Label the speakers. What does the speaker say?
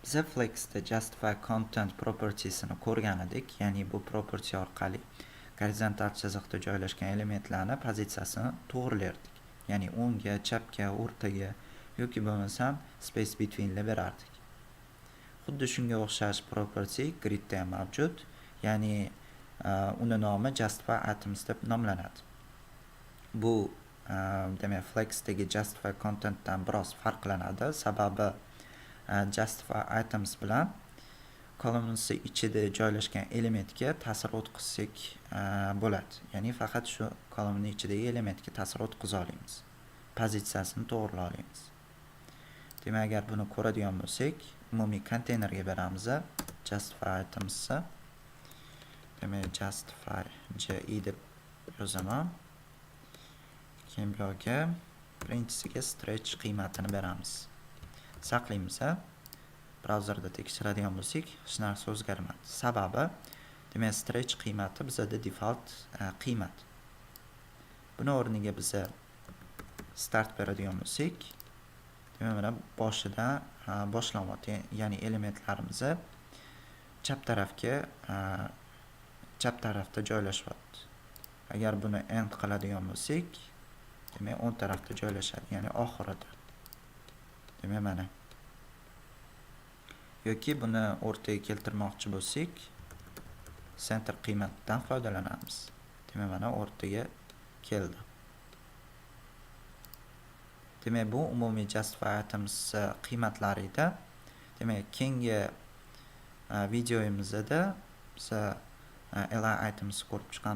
Speaker 1: Biza Flex'da justify content propertiesini ko'rgan edik, ya'ni bu property orqali gorizontal chiziqda joylashgan elementlarni pozitsiyasini to'g'rilardik. Ya'ni o'ngga, chapga, o'rtaga yoki bo'lmasam space between'ni berardik. Xuddi shunga o'xshash property gridda ham mavjud, ya'ni uni nomi justify items deb nomlanadi. Bu demak Flex'dagi justify contentdan biroz farqlanadi, sababi justify items bilan kolumnasi ichida joylashgan elementga ta'sir o'tkazsak bo'ladi. Ya'ni faqat shu kolumna ichidagi elementga ta'sir o'tkaza olamiz. Pozitsiyasini to'g'rilay olamiz. Demak, agar buni ko'radigan bo'lsak, umumiy konteynerga beramiz justify items. Demak, justify ji deb yozaman. Keyin bu yerga birinchisiga stretch qiymatini beramiz. Saqlaymiz. Brauzerda tekshiradigan bo'lsak, hech narsa o'zgarmadi. Sababi, demak, stretch qiymati bizda default qiymat. Buni o'rniga biz start beradigan bo'lsak, demak, mana boshida boshlanyapti, ya'ni elementlarimiz chap tarafda joylashyapti. Agar buni end qiladigan bo'lsak, demak, o'ng tarafda joylashadi, ya'ni oxirida. Demak, mana. Yoki buni o'rtaga keltirmoqchi bo'lsak, center qiymatdan foydalanamiz. Demak, mana o'rtaga keldi. Demak, bu umumiy justify items qiymatlari edi. Demak, keyingi videoyimizda biz li items ko'rib chiqamiz.